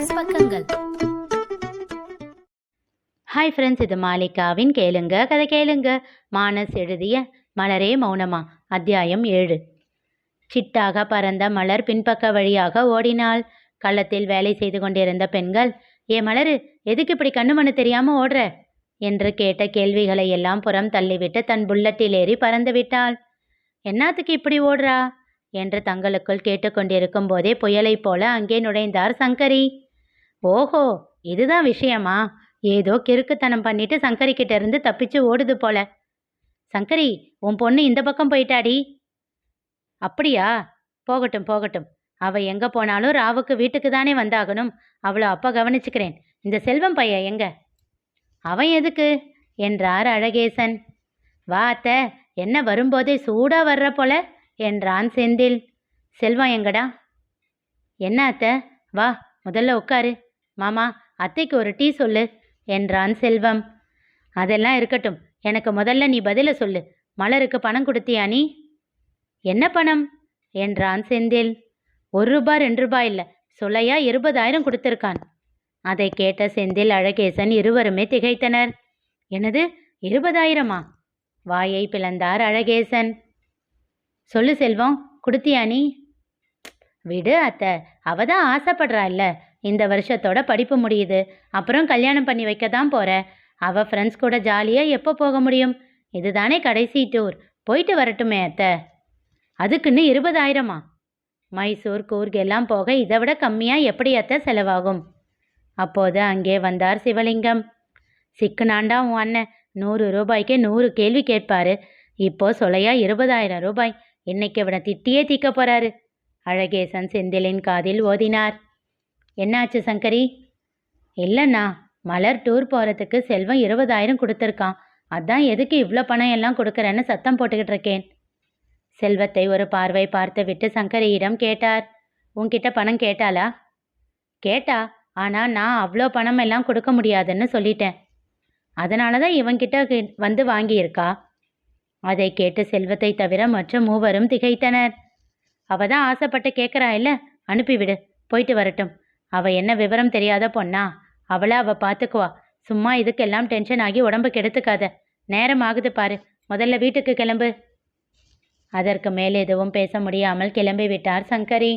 மானஸ் பக்கங்கள். Hi friends, இது மாலிகாவின் கேளுங்க கதை கேளுங்க. மானஸ் எழுதிய மலரே மௌனமா அத்தியாயம் 7. சிட்டாக பறந்த மலர் பின்பக்க வழியாக ஓடினாள். களத்தில் வேலை செய்து கொண்டிருந்த பெண்கள், ஏ மலரு, எதுக்கு இப்படி கண்ணுமண்ணு தெரியாம ஓடுற என்று கேட்ட கேள்விகளை எல்லாம் புறம் தள்ளிவிட்டு தன் புல்லட்டில் ஏறி பறந்து விட்டாள். என்னத்துக்கு இப்படி ஓடுறா என்று தங்களுக்குள் கேட்டுக்கொண்டிருக்கும் போதே புயலை போல அங்கே நுழைந்தார் சங்கரி. ஓஹோ, இதுதான் விஷயமா? ஏதோ கிறுக்குத்தனம் பண்ணிட்டு சங்கரி கிட்ட இருந்து தப்பிச்சு ஓடுது போல. சங்கரி, உன் பொண்ணு இந்த பக்கம் போயிட்டாடி. அப்படியா? போகட்டும் போகட்டும், அவ எங்க போனாலும் ராவுக்கு வீட்டுக்கு தானே வந்தாகணும். அவளை அப்பா கவனிச்சுக்கிறேன். இந்த செல்வம் பையன் எங்க? அவன் எதுக்கு என்றார் அழகேசன். வா அத்தை, என்ன வரும்போதே சூடா வர்ற போல என்றான் செந்தில். செல்வம் எங்கடா? என்ன அத்தை? வா, முதல்ல உட்காரு. மாமா, அத்தைக்கு ஒரு டீ சொல்லு என்றான் செல்வம். அதெல்லாம் இருக்கட்டும், எனக்கு முதல்ல நீ பதில சொல்லு. மலருக்கு பணம் கொடுத்தியா நீ? என்ன பணம் என்றான் செந்தில். 1 ரூபாய் 2 ரூபாய் இல்லை, சொல்லையா 20,000 கொடுத்திருக்கான். அதை கேட்ட செந்தில் அழகேசன் இருவருமே திகைத்தனர். என்னது, 20,000-மா? வாயை பிளந்தார் அழகேசன். சொல்லு செல்வம், கொடுத்தியா நீ? விடு அத்தை, அவதான் ஆசைப்படுறா இல்ல. இந்த வருஷத்தோட படிப்பு முடியுது, அப்புறம் கல்யாணம் பண்ணி வைக்க தான் போற. அவ ஃப்ரெண்ட்ஸ் கூட ஜாலியாக எப்போ போக முடியும்? இதுதானே கடைசி டூர், போயிட்டு வரட்டுமே அத்தை. அதுக்குன்னு 20,000-மா? மைசூர் கூர்க் எல்லாம் போக இதை விட கம்மியாக எப்படி அத்தை செலவாகும்? அப்போது அங்கே வந்தார் சிவலிங்கம். சிக்குனாண்டா உன் அண்ணன், 100 ரூபாய்க்கு 100 கேள்வி கேட்பாரு. இப்போ சொல்லையா 20,000 ரூபாய். இன்னைக்கு விட திட்டியே தீக்க போறாரு. அழகேசன் செந்திலின் காதில் ஓதினார். என்னாச்சு சங்கரி? இல்லைண்ணா, மலர் டூர் போகிறதுக்கு செல்வம் 20,000 கொடுத்துருக்கான். அதான் எதுக்கு இவ்வளோ பணம் எல்லாம் கொடுக்குறேன்னு சத்தம் போட்டுக்கிட்டு இருக்கேன். செல்வத்தை ஒரு பார்வை பார்த்து விட்டு சங்கரியிடம் கேட்டார். உன்கிட்ட பணம் கேட்டாளா? கேட்டா, ஆனால் நான் அவ்வளோ பணம் எல்லாம் கொடுக்க முடியாதுன்னு சொல்லிட்டேன். அதனால தான் இவன்கிட்ட வந்து வாங்கியிருக்கா. அதை கேட்டு செல்வத்தை தவிர மற்ற மூவரும் திகைத்தனர். அவ தான் ஆசைப்பட்டு கேட்குறா இல்லை, அனுப்பிவிடு, போயிட்டு வரட்டும். அவ என்ன விவரம் தெரியாத பொண்ணா? அவளை அவ பார்த்துக்குவா. சும்மா இதுக்கெல்லாம் டென்ஷன் ஆகி உடம்பு கெடுத்துக்காத. நேரம் ஆகுது பாரு, முதல்ல வீட்டுக்கு கிளம்பு. அதற்கு மேல் எதுவும் பேச முடியாமல் கிளம்பி விட்டார் சங்கரி.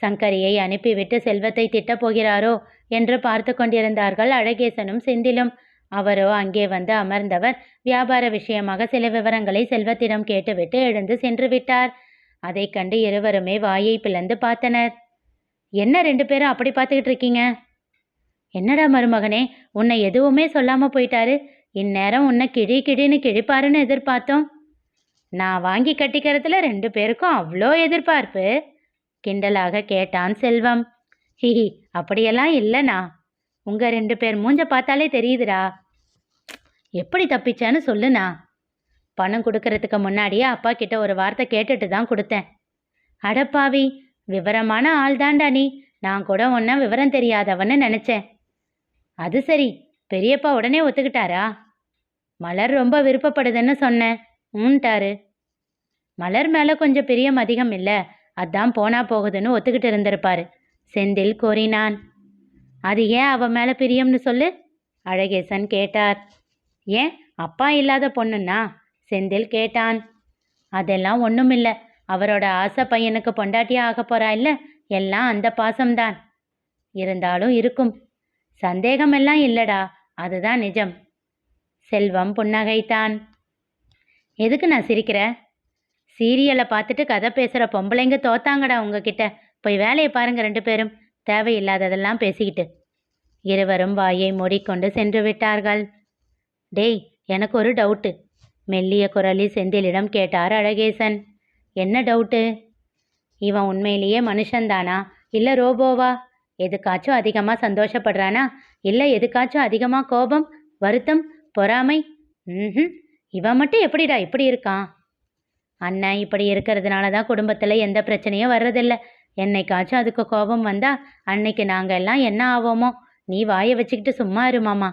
சங்கரியை அனுப்பிவிட்டு செல்வத்தை திட்டப் போகிறாரோ என்று பார்த்து கொண்டிருந்தார்கள் அழகேசனும் செந்திலும். அவரோ அங்கே வந்து அமர்ந்தவர் வியாபார விஷயமாக சில விவரங்களை செல்வத்திடம் கேட்டுவிட்டு எழுந்து சென்று விட்டார். அதை கண்டு இருவருமே வாயை பிளந்து பார்த்தனர். என்ன 2 பேரும் அப்படி பார்த்துக்கிட்டு இருக்கீங்க? என்னடா மருமகனே, உன்னை எதுவுமே சொல்லாம போயிட்டாரு. இந்நேரம் உன்னை கிழின்னு கிழிப்பாருன்னு எதிர்பார்த்தோம். நான் வாங்கி கட்டிக்கிறதுல 2 பேருக்கும் அவ்வளோ எதிர்பார்ப்பு கிண்டலாக கேட்டான் செல்வம். ஹிஹி, அப்படியெல்லாம் இல்லைண்ணா. உங்க 2 பேர் மூஞ்ச பார்த்தாலே தெரியுதுடா. எப்படி தப்பிச்சான்னு சொல்லுண்ணா. பணம் கொடுக்கறதுக்கு முன்னாடியே அப்பா கிட்ட ஒரு வார்த்தை கேட்டுட்டு தான் கொடுத்தேன். அடப்பாவி, விவரமான ஆள் தாண்டா நீ. நான் கூட உன்ன விவரம் தெரியாதவன்னு நினச்சேன். அது சரி, பெரியப்பா உடனே ஒத்துக்கிட்டாரா? மலர் ரொம்ப விருப்பப்படுதுன்னு சொன்னேன், ஊன்ட்டாரு. மலர் மேலே கொஞ்சம் பிரியம் அதிகம் இல்லை, அதான் போனா போகுதுன்னு ஒத்துக்கிட்டு இருந்திருப்பாரு, செந்தில் கூறினான். அது ஏன் அவ மேலே பிரியம்னு சொல்லு, அழகேசன் கேட்டார். ஏன், அப்பா இல்லாத பொண்ணுன்னா? செந்தில் கேட்டான். அதெல்லாம் ஒன்றுமில்லை, அவரோட ஆசை பையனுக்கு பொண்டாட்டியா ஆக போறா இல்லை, எல்லாம் அந்த பாசம்தான். இருந்தாலும் இருக்கும், சந்தேகமெல்லாம் இல்லடா, அதுதான் நிஜம். செல்வம் புன்னகைத்தான். எதுக்கு நான் சிரிக்கிற? சீரியலை பார்த்துட்டு கதை பேசுகிற பொம்பளைங்க தோத்தாங்கடா உங்ககிட்ட. போய் வேலையை பாருங்க 2 பேரும், தேவையில்லாததெல்லாம் பேசிக்கிட்டு. இருவரும் வாயை மூடிக்கொண்டு சென்று விட்டார்கள். டேய், எனக்கு ஒரு டவுட்டு, மெல்லிய குரலில் செந்திலிடம் கேட்டார் அழகேசன். என்ன டவுட்டு? இவன் உண்மையிலேயே மனுஷன்தானா இல்லை ரோபோவா? எதுக்காச்சும் அதிகமாக சந்தோஷப்படுறானா இல்லை எதுக்காச்சும் அதிகமாக கோபம், வருத்தம், பொறாமை? இவன் மட்டும் எப்படிடா இப்படி இருக்கான்? அண்ணன் இப்படி இருக்கிறதுனால தான் குடும்பத்தில் எந்த பிரச்சனையும் வர்றதில்லை. என்னைக்காச்சும் அதுக்கு கோபம் வந்தா அன்னைக்கு நாங்கள் எல்லாம் என்ன ஆவோமோ? நீ வாயை வச்சுக்கிட்டு சும்மா இரு மாமா.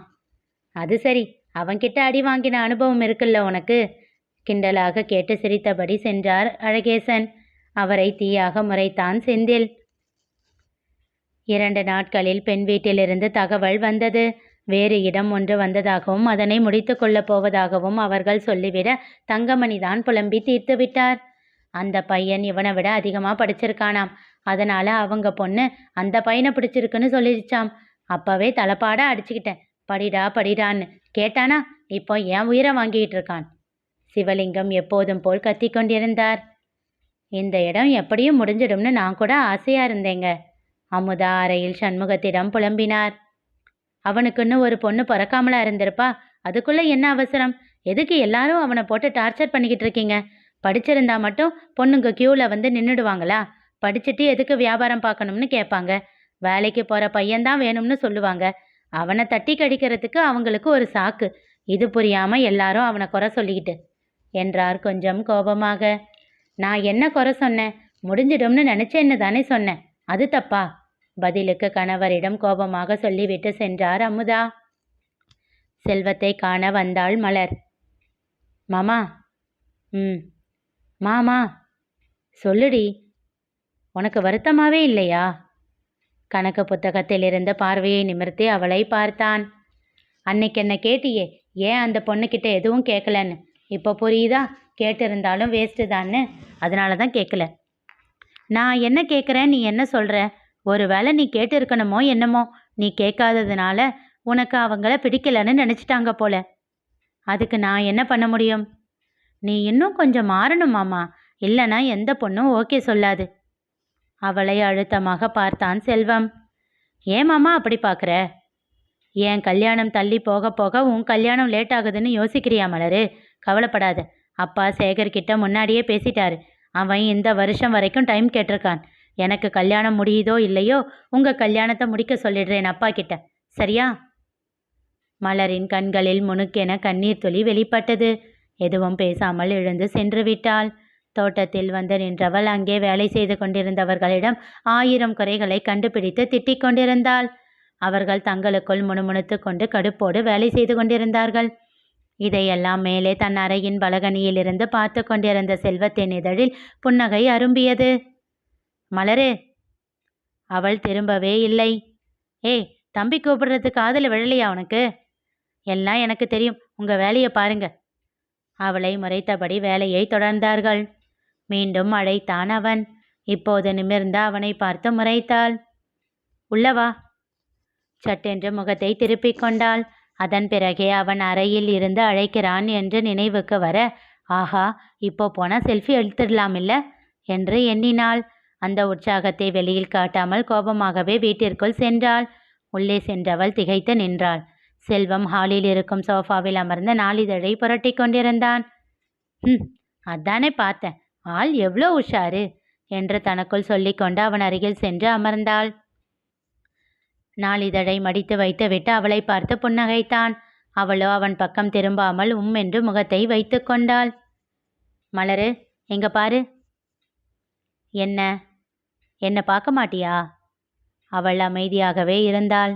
அது சரி, அவன்கிட்ட அடி வாங்கின அனுபவம் இருக்குல்ல உனக்கு? கிண்டலாக கேட்டு சிரித்தபடி சென்றார் அழகேசன். அவரை தீயாக முறைத்தான் செந்தில். 2 நாட்களில் பெண் வீட்டிலிருந்து தகவல் வந்தது. வேறு இடம் ஒன்று வந்ததாகவும் அதனை முடித்து கொள்ளப் போவதாகவும் அவர்கள் சொல்லிவிட தங்கமணிதான் புலம்பி தீர்த்து விட்டார். அந்த பையன் இவனை விட அதிகமாக படிச்சிருக்கானாம். அதனால அவங்க பொண்ணு அந்த பையனை பிடிச்சிருக்குன்னு சொல்லிடுச்சாம். அப்பவே தலைப்பாட அடிச்சுக்கிட்டேன். படிடா படிடான்னு கேட்டானா இப்போ என் உயிரை வாங்கிட்டு இருக்கான். சிவலிங்கம் எப்போதும் போல் கத்தி கொண்டிருந்தார். இந்த இடம் எப்படியும் முடிஞ்சிடும்னு நான் கூட ஆசையா இருந்தேங்க. அமுதா அறையில் சண்முகத்திடம் புலம்பினார். அவனுக்குன்னு ஒரு பொண்ணு பிறக்காமலா இருந்திருப்பா? அதுக்குள்ள என்ன அவசரம்? எதுக்கு எல்லாரும் அவனை போட்டு டார்ச்சர் பண்ணிக்கிட்டு இருக்கீங்க? படிச்சிருந்தா மட்டும் பொண்ணுங்க கியூவில் வந்து நின்றுடுவாங்களா? படிச்சுட்டு எதுக்கு வியாபாரம் பார்க்கணும்னு கேட்பாங்க. வேலைக்கு போகிற பையன்தான் வேணும்னு சொல்லுவாங்க. அவனை தட்டி கடிக்கிறதுக்கு அவங்களுக்கு ஒரு சாக்கு. இது புரியாமல் எல்லாரும் அவனை குறை சொல்லிக்கிட்டு என்றார் கொஞ்சம் கோபமாக. நான் என்ன குறை சொன்னேன்? முடிஞ்சிடும்னு நினச்சேன்னு தானே சொன்னேன். அது தப்பா? பதிலுக்கு கணவரிடம் கோபமாக சொல்லிவிட்டு சென்றார் அமுதா. செல்வத்தை காண வந்தாள் மலர். மாமா. மாமா சொல்லுடி, உனக்கு வருத்தமாவே இல்லையா? கணக்கு புத்தகத்தில் இருந்த பார்வையை நிமிர்த்தி அவளை பார்த்தான். அன்னைக்கு என்ன கேட்டியே, ஏன் அந்த பொண்ணுக்கிட்ட எதுவும் கேட்கலன்னு? இப்போ புரியுதா? கேட்டிருந்தாலும் வேஸ்ட்டு தான்னு. அதனால தான் கேட்கல. நான் என்ன கேட்குறேன், நீ என்ன சொல்கிற? ஒரு வேளை நீ கேட்டிருக்கணுமோ என்னமோ. நீ கேட்காததுனால உனக்கு அவங்கள பிடிக்கலன்னு நினச்சிட்டாங்க போல. அதுக்கு நான் என்ன பண்ண முடியும்? நீ இன்னும் கொஞ்சம் மாறணும் மாமா. இல்லைனா எந்த பொண்ணும் ஓகே சொல்லாது. அவளை அழுத்தமாக பார்த்தான் செல்வம். ஏன் மாமா அப்படி பார்க்குற? என் கல்யாணம் தள்ளி போக போக உன் கல்யாணம் லேட் ஆகுதுன்னு யோசிக்கிறியா மலரு? கவலைப்படாத. அப்பா சேகர்கிட்ட முன்னாடியே பேசிட்டாரு. அவன் இந்த வருஷம் வரைக்கும் டைம் கேட்டிருக்கான். எனக்கு கல்யாணம் முடியுதோ இல்லையோ உங்கள் கல்யாணத்தை முடிக்க சொல்லிடுறேன் அப்பா கிட்ட. சரியா? மலரின் கண்களில் முணுக்கென கண்ணீர் துளி வெளிப்பட்டது. எதுவும் பேசாமல் எழுந்து சென்று விட்டாள். தோட்டத்தில் வந்து நின்றவள் அங்கே வேலை செய்து கொண்டிருந்தவர்களிடம் 1000 குறைகளை கண்டுபிடித்து திட்டிக் கொண்டிருந்தாள். அவர்கள் தங்களுக்குள் முணுமுணுத்து கொண்டு கடுப்போடு வேலை செய்து கொண்டிருந்தார்கள். இதையெல்லாம் மேலே தன் அறையின் பலகனியிலிருந்து பார்த்து கொண்டிருந்த செல்வத்தின் இதழில் புன்னகை அரும்பியது. மலரே. அவள் திரும்பவே இல்லை. ஏய், தம்பி கூப்பிடுறது காதில் விழலையா உனக்கு? எல்லாம் எனக்கு தெரியும், உங்கள் வேலையை பாருங்க. அவளை முறைத்தபடி வேலையை தொடர்ந்தார்கள். மீண்டும் அழைத்தான் அவன். இப்போது நிமிர்ந்த அவனை பார்த்து முறைத்தாள். உள்ளவா. சட்டென்று முகத்தை திருப்பிக் கொண்டாள். அதன் பிறகே அவன் அறையில் இருந்து அழைக்கிறான் என்று நினைவுக்கு வர, ஆஹா, இப்போ போனால் செல்ஃபி எடுத்துடலாம் இல்லை என்று எண்ணினாள். அந்த உற்சாகத்தை வெளியில் காட்டாமல் கோபமாகவே வீட்டிற்குள் சென்றாள். உள்ளே சென்றவள் திகைத்து நின்றாள். செல்வம் ஹாலில் இருக்கும் சோஃபாவில் அமர்ந்த நாளிதழை புரட்டி கொண்டிருந்தான். அதானே பார்த்தேன், ஆள் எவ்வளோ உஷாரு என்று தனக்குள் சொல்லிக்கொண்டு அவன் அருகில் சென்று அமர்ந்தாள். நாளிதழை மடித்து வைத்துவிட்டு அவளை பார்த்து புன்னகைத்தான். அவளோ அவன் பக்கம் திரும்பாமல் என்று முகத்தை வைத்து கொண்டாள். மலரு, எங்க பாரு. என்ன? என்ன பார்க்க மாட்டியா? அவள் அமைதியாகவே இருந்தாள்.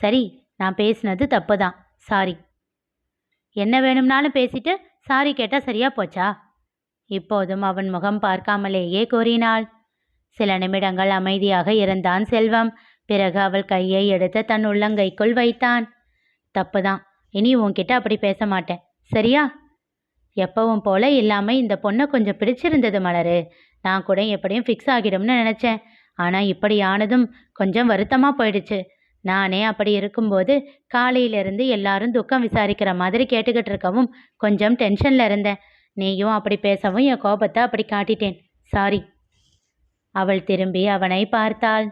சரி, நான் பேசினது தப்பு தான், சாரி. என்ன வேணும்னாலும் பேசிட்டு சாரி கேட்டால் சரியா போச்சா? இப்போதும் அவன் முகம் பார்க்காமலேயே கூறினாள். சில நிமிடங்கள் அமைதியாக இருந்தான் செல்வம். பிறகு அவள் கையை எடுத்து தன் உள்ளங்கைக்குள் வைத்தான். தப்புதான், இனி உன்கிட்ட அப்படி பேச மாட்டேன், சரியா? எப்பவும் போல இல்லாமல் இந்த பொண்ணை கொஞ்சம் பிடிச்சிருந்தது மலரு. நான் கூட எப்படியும் ஃபிக்ஸ் ஆகிடும்னு நினச்சேன். ஆனால் இப்படி ஆனதும் கொஞ்சம் வருத்தமாக போயிடுச்சு. நானே அப்படி இருக்கும்போது காலையிலிருந்து எல்லாரும் துக்கம் விசாரிக்கிற மாதிரி கேட்டுக்கிட்டு இருக்கவும் கொஞ்சம் டென்ஷனில் இருந்தேன். நீயும் அப்படி பேசவும் என் கோபத்தை அப்படி காட்டிட்டேன், சாரி. அவள் திரும்பி அவனை பார்த்தாள்.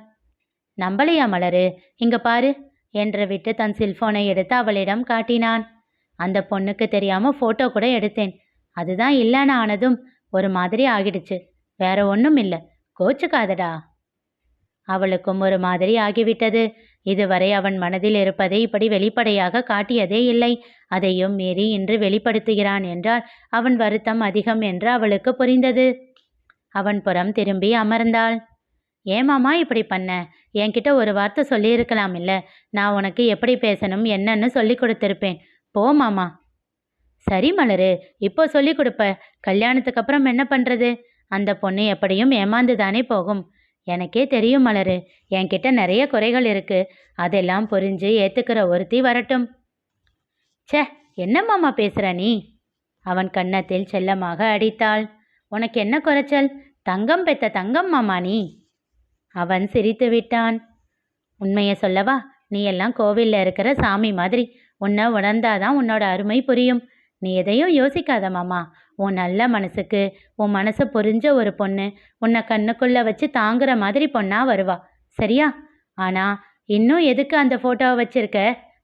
நம்பலையா மலரு? இங்க பாரு என்று விட்டு தன் செல்போனை எடுத்து அவளிடம் காட்டினான். அந்த பொண்ணுக்கு தெரியாமல் ஃபோட்டோ கூட எடுத்தேன். அதுதான் இல்லைன்னு ஆனதும் ஒரு மாதிரி ஆகிடுச்சு, வேற ஒன்றும் இல்லை, கோச்சுக்காதடா. அவளுக்கும் ஒரு மாதிரி ஆகிவிட்டது. இதுவரை அவன் மனதில் இருப்பதை இப்படி வெளிப்படையாக காட்டியதே இல்லை. அதையும் மீறி இன்று வெளிப்படுத்துகிறான் என்றால் அவன் வருத்தம் அதிகம் என்று அவளுக்கு புரிந்தது. அவன் புறம் திரும்பி அமர்ந்தாள். ஏமாமா இப்படி பண்ண? என்கிட்ட ஒரு வார்த்தை சொல்லியிருக்கலாம் இல்லை? நான் உனக்கு எப்படி பேசணும் என்னன்னு சொல்லி கொடுத்துருப்பேன். போ மாமா. சரி மலரு, இப்போ சொல்லி கொடுப்ப, கல்யாணத்துக்கு அப்புறம் என்ன பண்ணுறது? அந்த பொண்ணு எப்படியும் ஏமாந்து தானே போகும். எனக்கே தெரியும் மலரு, என்கிட்ட நிறைய குறைகள் இருக்கு. அதெல்லாம் புரிஞ்சு ஏத்துக்கிற ஒருத்தி வரட்டும். ச்சே, என்ன மாமா பேசுற நீ? அவன் கன்னத்தில் செல்லமாக அடித்தாள். உனக்கு என்ன குறைச்சல்? தங்கம் பெத்த தங்கம் மாமா நீ. அவன் சிரித்து விட்டான். உண்மையை சொல்லவா? நீ எல்லாம் கோவில்ல இருக்கிற சாமி மாதிரி. உன்னை உணர்ந்தாதான் உன்னோட அருமை புரியும். நீ எதையும் யோசிக்காத மாமா. உன் நல்ல மனசுக்கு உன் மனசை புரிஞ்ச ஒரு பொண்ணு உன்னை கண்ணுக்குள்ள வச்சு தாங்குற மாதிரி பொண்ணா வருவா, சரியா? ஆனா இன்னும் எதுக்கு அந்த ஃபோட்டோவை வச்சிருக்க?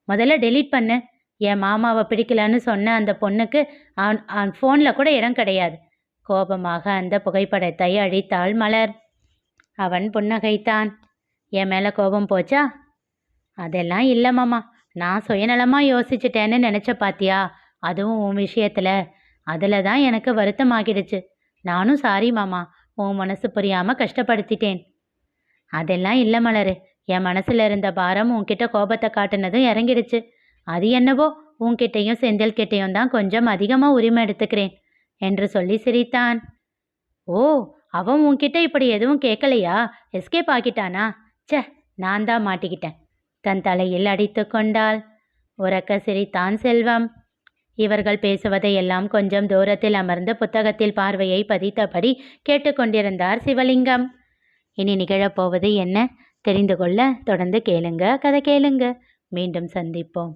முதல்ல டெலீட் பண்ணு. என் மாமாவை பிடிக்கலன்னு சொன்ன அந்த பொண்ணுக்கு அவன் ஃபோனில் கூட இடம் கிடையாது. கோபமாக அந்த புகைப்படத்தை அழித்தாள் மலர். அவன் புன்னகைத்தான். என் மேலே கோபம் போச்சா? அதெல்லாம் இல்லை மாமா. நான் சுயநலமாக யோசிச்சுட்டேன்னு நினச்ச பாத்தியா? அதுவும் உன் விஷயத்தில். அதில் தான் எனக்கு வருத்தமாகிடுச்சு. நானும் சாரி மாமா, உன் மனசு புரியாமல் கஷ்டப்படுத்திட்டேன். அதெல்லாம் இல்லை மலரு. என் மனசில் இருந்த பாரம் உன்கிட்ட கோபத்தை காட்டுனதும் இறங்கிடுச்சு. அது என்னவோ உன்கிட்டையும் செந்தில்கிட்டையும் தான் கொஞ்சம் அதிகமாக உரிமை எடுத்துக்கிறேன் என்று சொல்லி சிரித்தான். ஓ, அவன் உன்கிட்ட இப்படி எதுவும் கேட்கலையா? எஸ்கேப் ஆகிட்டானா? ச்சே, நான் தான் மாட்டிக்கிட்டேன். தன் தலையில் அடித்து கொண்டாள். உறக்க சிரித்தான் செல்வம். இவர்கள் பேசுவதை எல்லாம் கொஞ்சம் தூரத்தில் அமர்ந்து புத்தகத்தில் பார்வையை பதித்தபடி கேட்டுக்கொண்டிருந்தார் சிவலிங்கம். இனி நிகழப்போவது என்ன தெரிந்து கொள்ள தொடர்ந்து கேளுங்க, கதை கேளுங்க. மீண்டும் சந்திப்போம்.